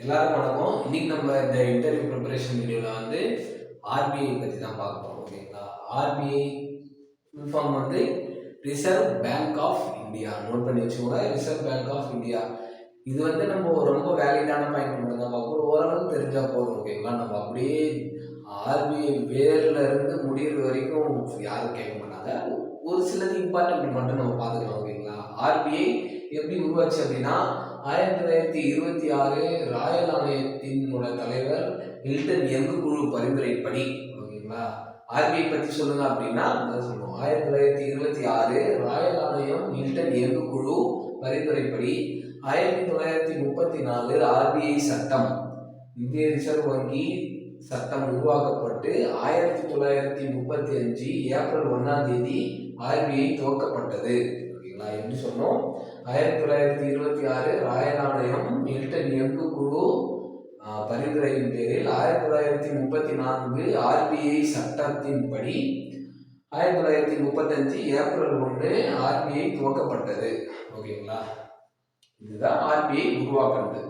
எல்லாருக்கும் வணக்கம். இன்னைக்கு நம்ம இந்த இன்டர்வியூ ப்ரிப்பரேஷன் வீடியோவில் வந்து ஆர்பிஐ பற்றி தான் பார்க்க போகிறோம். ஓகேங்களா? ஆர்பிஐ ஃபுல் ஃபார்ம் வந்து reserve bank of India. Note பண்ணி வச்சுக்கோங்க, ரிசர்வ் பேங்க் ஆஃப் இந்தியா. இது வந்து நம்ம ரொம்ப வேலிடான பாயிண்ட் மட்டும் தான் பார்க்கணும். ஓரளவுக்கு தெரிஞ்சால் போதும். ஓகேங்களா? நம்ம அப்படியே ஆர்பிஐ வேர்ல இருந்து முடிகிற வரைக்கும் யாரும் கேட்க மாட்டாங்க. ஒரு சிலது இம்பார்ட்டன்ட் மட்டும் நம்ம பார்த்துக்கலாம். ஓகேங்களா? ஆர்பிஐ எப்படி உருவாச்சு அப்படின்னா 1926 ராயல் ஆணையத்தினோட தலைவர் மில்டன் யங் குழு பரிந்துரைப்படி. ஓகேங்களா? ஆர்பிஐ பற்றி சொல்லுங்க அப்படின்னா சொல்லுவோம். 1926 ராயல் ஆணையம் மில்டன் யங் குழு பரிந்துரைப்படி 1934 ஆர்பிஐ சட்டம், இந்திய ரிசர்வ் வங்கி சட்டம் உருவாக்கப்பட்டு 1935 ஏப்ரல் 1ஆம் தேதி ஆர்பிஐ துவக்கப்பட்டது. ஓகேங்களா? எப்படி சொன்னோம்? 1926 ராயல் ஆணையம் மில்டன் யங் குழு பரிந்துரையின் பேரில் 1934 ஆர்பிஐ சட்டத்தின்படி 1935 ஏப்ரல் 1 ஆர்பிஐ துவக்கப்பட்டது. ஓகேங்களா? இதுதான் ஆர்பிஐ உருவாக்குறது.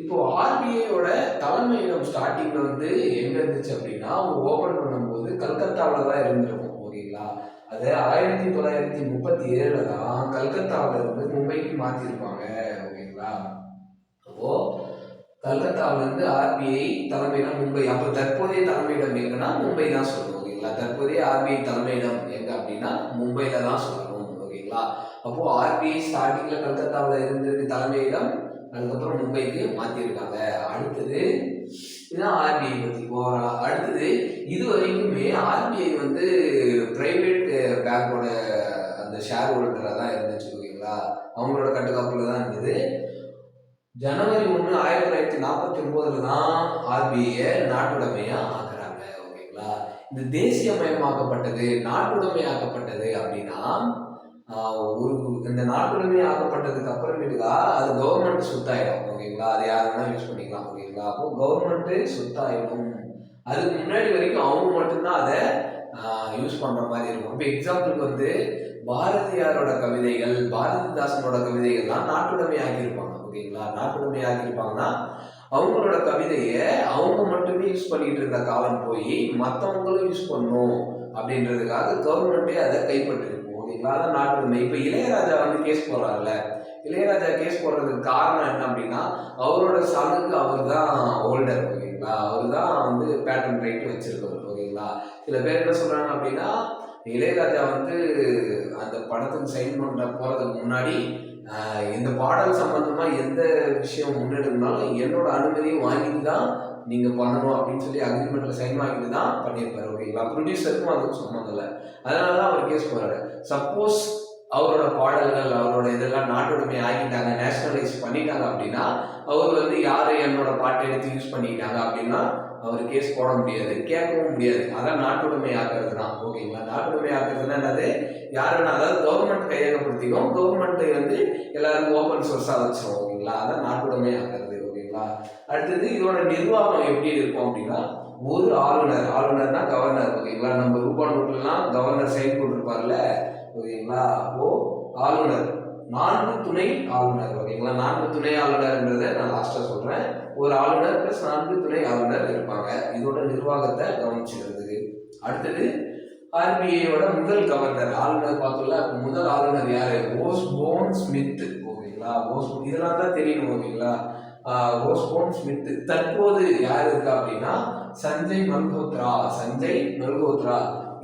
இப்போ ஆர்பிஐயோட தலைமையிடம் ஸ்டார்டிங்ல வந்து எங்க இருந்துச்சு அப்படின்னா, அவங்க ஓபன் பண்ணும்போது கல்கத்தாவில் தான் இருந்திருக்கும். ஓகேங்களா? அது 1937 தான் கல்கத்தாவில இருந்து மும்பைக்கு மாத்திருப்பாங்க. ஓகேங்களா? அப்போ கல்கத்தாவில இருந்து ஆர்பிஐ தலைமையிடம் மும்பை. அப்போ தற்போதைய தலைமையிடம் எங்கன்னா மும்பை தான் சொல்லணும். ஓகேங்களா? தற்போதைய ஆர்பிஐ தலைமையிடம் எங்க அப்படின்னா மும்பையில தான் சொல்லணும். ஓகேங்களா? அப்போ ஆர்பிஐ ஸ்டார்டிங்ல கல்கத்தாவில இருந்திருக்கு தலைமையிடம், அதுக்கப்புறம் மும்பைக்கு மாத்திருக்காங்க. அடுத்தது இதுதான் ஆர்பிஐ பத்தி போறோம். அடுத்தது இது வரைக்குமே ஆர்பிஐ வந்து பிரைவேட் பேங்கோட அந்த ஷேர் ஹோல்டரா தான் இருந்துச்சு. ஓகேங்களா? அவங்களோட கட்டுக்காப்புல தான் இருந்தது. ஜனவரி 1 1949 தான் ஆர்பிஐ நாட்டுடைமையா ஆக்குறாங்க. ஓகேங்களா? இந்த தேசியமயமாக்கப்பட்டது, நாட்டுடைமையாக்கப்பட்டது அப்படின்னா ஒரு இந்த நாட்டுடைமை ஆக்கப்பட்டதுக்கு அப்புறமேட்டுக்கா அது கவர்மெண்ட் சொத்தாயிடும். ஓகேங்களா? அது யார் வேணா யூஸ் பண்ணிக்கலாம். ஓகேங்களா? அப்போ கவர்மெண்ட் சொத்தாயிடும். அதுக்கு முன்னாடி வரைக்கும் அவங்க மட்டும்தான் அதை யூஸ் பண்ற மாதிரி இருக்கும். இப்போ எக்ஸாம்பிளுக்கு வந்து பாரதியாரோட கவிதைகள், பாரதிதாசனோட கவிதைகள்லாம் நாட்டுடைமை ஆக்கியிருப்பாங்க. ஓகேங்களா? நாட்டுடைமை ஆக்கியிருப்பாங்கன்னா அவங்களோட கவிதையை அவங்க மட்டுமே யூஸ் பண்ணிட்டு இருந்த காலம் போய் மற்றவங்களும் யூஸ் பண்ணணும் அப்படின்றதுக்காக கவர்மெண்ட்டே அதை கைப்பற்றிருக்கும். ஓகேங்களா? அதான் நாட்டுடைமை. இப்போ இளையராஜா வந்து கேஸ் போடுறாருல்ல, இளையராஜா கேஸ் போடுறதுக்கு காரணம் என்ன அப்படின்னா அவரோட சாங்குக்கு அவர் தான் ஹோல்டர். ஓகேங்களா? அவர் தான் வந்து பேட்டன் ரைட் வச்சிருக்கவர். ஓகேங்களா? சில பேர் என்ன சொல்றாங்க அப்படின்னா இளையராஜா வந்து அந்த படத்துக்கு சைன் பண்ண போறதுக்கு முன்னாடி இந்த பாடல் சம்பந்தமா எந்த விஷயம் முன்னெடுனாலும் என்னோட அனுமதியை வாங்கிட்டு தான் நீங்க பண்ணணும் அப்படின்னு சொல்லி அக்ரிமெண்ட்ல சைன் வாங்கிட்டு தான் பண்ணியிருப்பாரு. ஓகேங்களா? ப்ரொடியூசருக்கும் அதுக்கும் சம்மந்தம் இல்லை. அதனாலதான் அவர் கேஸ் போறாரு. சப்போஸ் அவரோட பாடல்கள் அவரோட இதெல்லாம் நாட்டுடைமை ஆகிட்டாங்க, நேஷனலைஸ் பண்ணிட்டாங்க அப்படின்னா அவர் வந்து யாரு என்னோட பாட்டை எடுத்து யூஸ் பண்ணிக்கிட்டாங்க அப்படின்னா அவர் கேஸ் போட முடியாது, கேட்கவும் முடியாது. அதான் நாட்டுடைமை ஆக்குறது தான். ஓகேங்களா? நாட்டுடைமை ஆக்குறதுன்னா என்னது? யாருன்னா அதாவது கவர்மெண்ட் கையகப்படுத்திக்கும், கவர்மெண்ட் வந்து எல்லாருக்கும் ஓப்பன் சோர்ஸா வச்சிரும். ஓகேங்களா? அதான் நாட்டுடைமை ஆக்குறது. ஓகேங்களா? அடுத்தது இதோட நிர்வாகம் எப்படி இருக்கும் அப்படின்னா ஒரு ஆளுநர், ஆளுநர்னா கவர்னர். ஓகேங்களா? நம்ம ரூபா நோட்லாம் கவர்னர் சைன் போட்டிருப்பார்ல. ஓகேங்களா? அப்போ ஆளுநர், 4 துணை ஆளுநர். ஓகேங்களா? 4 துணை ஆளுநர்ன்றதை நான் லாஸ்டா சொல்றேன். ஒரு ஆளுநர் பிளஸ் 4 துணை ஆளுநர் இருப்பாங்க இதோட நிர்வாகத்தை கவனிச்சுக்கிறதுக்கு. அடுத்தது ஆர்பிஐயோட முதல் கவர்னர், ஆளுநர் பார்த்தோம்ல, முதல் ஆளுநர் யாரு? Osborne Smith. ஓகேங்களா? இதெல்லாம் தான் தெரியணும். ஓகேங்களா? Osborne Smith. தற்போது யார் இருக்கா அப்படின்னா சஞ்சய் மல்ஹோத்ரா. சஞ்சய் மல்ஹோத்ரா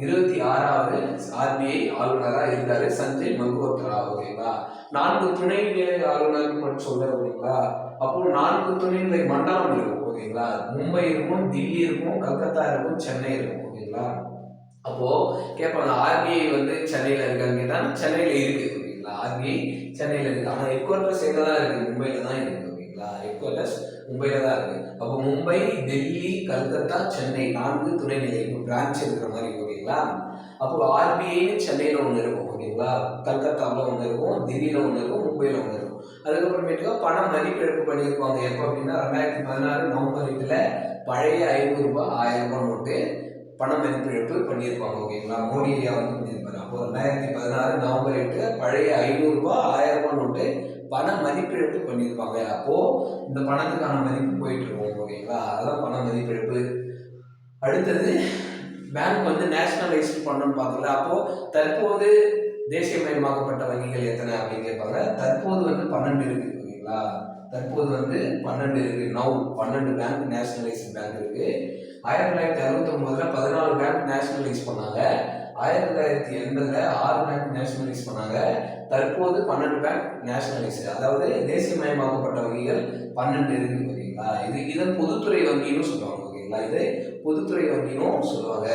26வது ஆர்பிஐ ஆளுநரா இருந்தாரு சஞ்சய் மல்ஹோத்ரா. ஓகேங்களா? 4 துணைநிலை ஆளுநர் மட்டும் சொல்றேன். ஓகேங்களா? அப்போ 4 துணைநிலை மண்டலம் இருக்கும். ஓகேங்களா? மும்பை இருக்கும், தில்லி இருக்கும், கல்கத்தா இருக்கும், சென்னை இருக்கும். ஓகேங்களா? அப்போ கேட்பாங்க ஆர்பிஐ வந்து சென்னையில இருக்கான்னு கேட்டா சென்னையில இருக்கு. ஓகேங்களா? ஆர்பிஐ சென்னையில இருக்கு. ஆனா ஹெட் குவார்டர்ஸ் எங்க தான் இருக்கு? மும்பையில தான் இருக்கு. ஓகேங்களா? ஹெட் குவார்டர்ஸ் மும்பையில தான் இருக்கு. அப்போ மும்பை, டெல்லி, கல்கத்தா, சென்னை 4 துணைநிலை பிரான்ச் இருக்கிற மாதிரி. ஓகேங்களா? அப்போ ஆர்பிஐ சென்னையில ஒன்று இருக்கும். ஓகேங்களா? கல்கத்தாவில் ஒன்று இருக்கும், தில்லியில ஒன்று இருக்கும், மும்பையில ஒன்று இருக்கும். அதுக்கப்புறமேட்டுக்கா பணம் மதிப்பிழப்பு பண்ணியிருப்பாங்க. எப்போ அப்படின்னா 2016 நவம்பர் 8 பழைய 500 ரூபாய் 1000 ரூபாய் நோட்டு பண மதிப்பிழப்பு பண்ணியிருப்பாங்க. ஓகேங்களா? மோடி ஐயா வந்து பண்ணியிருப்பாரு. அப்போ 2016 நவம்பர் 8 பழைய 500 ரூபாய் 1000 ரூபாய் நோட்டு பண மதிப்பிழப்பு பண்ணியிருப்பாங்க. அப்போ இந்த பணத்துக்கான மதிப்பு போயிட்டு இருக்கும். ஓகேங்களா, அதான் பண மதிப்பிழப்பு. அடுத்தது பேங்க் வந்து நேஷனலைஸ்ட் பண்ணணும்னு பார்த்தீங்களா, அப்போ தற்போது தேசியமயமாக்கப்பட்ட வங்கிகள் எத்தனை அப்படின்னு கேட்பாங்க. தற்போது வந்து 12 இருக்கு. ஓகேங்களா, தற்போது வந்து 12 இருக்கு. நவ் 12 பேங்க் நேஷனலைஸ்ட் பேங்க் இருக்கு. 1969ல 14 பேங்க் நேஷனலைஸ் பண்ணாங்க. 1980ல 6 பேங்க் நேஷனலைஸ் பண்ணாங்க. தற்போது 12 பேங்க் நேஷனலைஸ், அதாவது தேசியமயமாக்கப்பட்ட வங்கிகள் 12 இருக்கு. ஓகேங்களா, இதை பொதுத்துறை வங்கின்னு சொல்லுவாங்க. ஓகேங்களா, இதை பொதுத்துறை வங்கினும் சொல்லுவாங்க.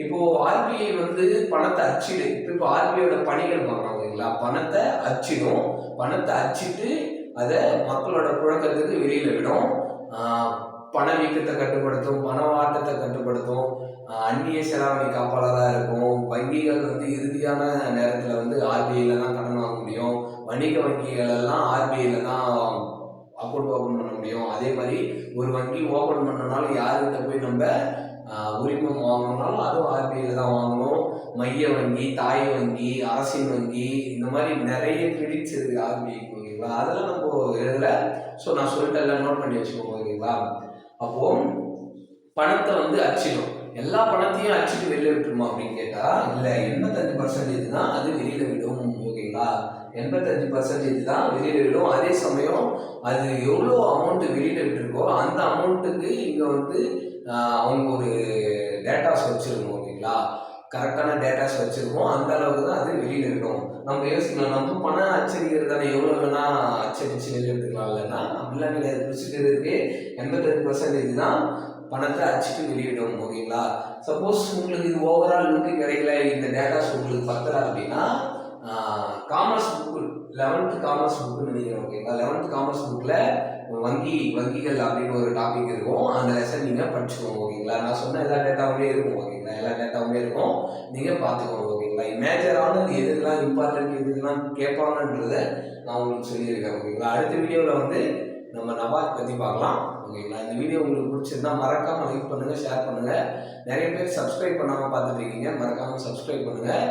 இப்போ ஆர்பிஐ வந்து பணத்தை அச்சிடு, இப்போ ஆர்பிஐயோட பணிகள் பார்க்கலாம். ஓகேங்களா, பணத்தை அச்சிடும், பணத்தை அச்சிட்டு அதை மக்களோட புழக்கத்துக்கு வெளியில விடும், பணவீக்கத்தை கட்டுப்படுத்தும், பணவாட்டத்தை கட்டுப்படுத்தும், அந்நிய செலாவணி காப்பாளராக இருக்கும். வங்கிகள் வந்து இறுதியான நேரத்தில் வந்து ஆர்பிஐல தான் கடன் வாங்க முடியும். வணிக வங்கிகள் எல்லாம் ஆர்பிஐல தான் அக்கௌண்ட் ஓப்பன் பண்ண முடியும். அதே மாதிரி ஒரு வங்கி ஓப்பன் பண்ணனாலும் யாருக்கிட்ட போய் நம்ம உரிமம் வாங்கணும்னாலும் அதுவும் ஆர்பிஐல தான் வாங்கணும். மைய வங்கி, தாய் வங்கி, அரசின் வங்கி, இந்த மாதிரி நிறைய கிரெடிட்ஸ் இருக்கு ஆர்பிஐக்கு. ஓகேங்களா, அதெல்லாம் நம்ம எழுதல. ஸோ நான் சொல்லிட்டு எல்லாம் நோட் பண்ணி வச்சுக்கோங்க. ஓகேங்களா, அப்போ பணத்தை வந்து அச்சிடும். எல்லா பணத்தையும் அச்சிட்டு வெளியில விட்டுருமா அப்படின்னு கேட்டா இல்லை, 85% தான் அது வெளியில விடும். ஓகேங்களா, 85% தான் வெளியில விடும். அதே சமயம் அது எவ்வளோ அமௌண்ட் வெளியில விட்டுருக்கோ அந்த அமௌண்ட்டுக்கு இங்க வந்து அவங்க ஒரு டேட்டாஸ் வச்சிருக்கணும். ஓகேங்களா, கரெக்டான டேட்டாஸ் வச்சிருக்கோம். அந்த அளவுக்கு தான் அது வெளியில இருக்கும். நம்ம யோசிக்கலாம், நம்ம பணம் அச்சடிக்கிறது தானே, எவ்வளோ வேணா அச்சடிச்சு வெளியே எடுத்துக்கலாம். இல்லைன்னா அப்படிலாம் கிடையாது. பிடிச்சிக்கிறதுக்கு 85% தான் பணத்தை அச்சிட்டு வெளியிடும். ஓகேங்களா, சப்போஸ் உங்களுக்கு இது ஓவரால் லுக்கு கிடைக்கல, இந்த டேட்டாஸ் உங்களுக்கு பத்தல அப்படின்னா காமர்ஸ் புக்கு, 11th காமர்ஸ் புக்குன்னு நினைக்கிறேன். ஓகேங்களா, 11th காமர்ஸ் புக்கில் வங்கிகள் அப்படின்னு ஒரு டாபிக் இருக்கும். அந்த லெசன் நீங்கள் படிச்சுக்கோங்க. ஓகேங்களா, நான் சொன்ன எல்லா டேட்டாவுமே இருக்கும். ஓகேங்களா, எல்லா டேட்டாவுமே இருக்கும், நீங்கள் பார்த்துக்கோங்க. ஓகேங்களா, மேஜரானது எதுலாம் இம்பார்ட்டன்ட், எதுலாம் கேட்பாங்கன்றதை நான் உங்களுக்கு சொல்லியிருக்கேன். ஓகேங்களா, அடுத்த வீடியோவில் வந்து நம்ம நபார்ட் பற்றி பார்க்கலாம். ஓகேங்களா, இந்த வீடியோ உங்களுக்கு பிடிச்சிருந்தா மறக்காமல் லைக் பண்ணுங்கள், ஷேர் பண்ணுங்கள். நிறைய பேர் சப்ஸ்கிரைப் பண்ணாமல் பார்த்துட்டு இருக்கீங்க, மறக்காமல் சப்ஸ்கிரைப் பண்ணுங்கள்.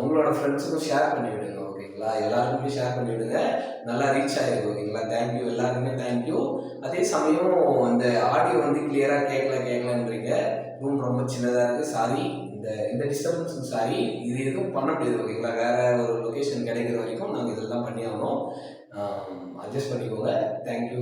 உங்களோட ஃப்ரெண்ட்ஸுக்கும் ஷேர் பண்ணி விடுங்க. ஓகேங்களா, எல்லாருக்குமே ஷேர் பண்ணி விடுங்க, நல்லா ரீச் ஆகிடும். ஓகேங்களா, தேங்க்யூ, எல்லாருக்குமே தேங்க்யூ. அதே சமயம் இந்த ஆடியோ வந்து கிளியராக கேட்கலன்றீங்க, ரூம் ரொம்ப சின்னதாக இருக்குது, சாரி. இந்த டிஸ்டர்பன்ஸுக்கு சாரி. இது எதுவும் பண்ண முடியாது. ஓகேங்களா, வேறு ஒரு லொக்கேஷன் கிடைக்கிற வரைக்கும் நாங்கள் இதெல்லாம் பண்ணி ஆகணும். அட்ஜஸ்ட் பண்ணிக்கோங்க. தேங்க்யூ.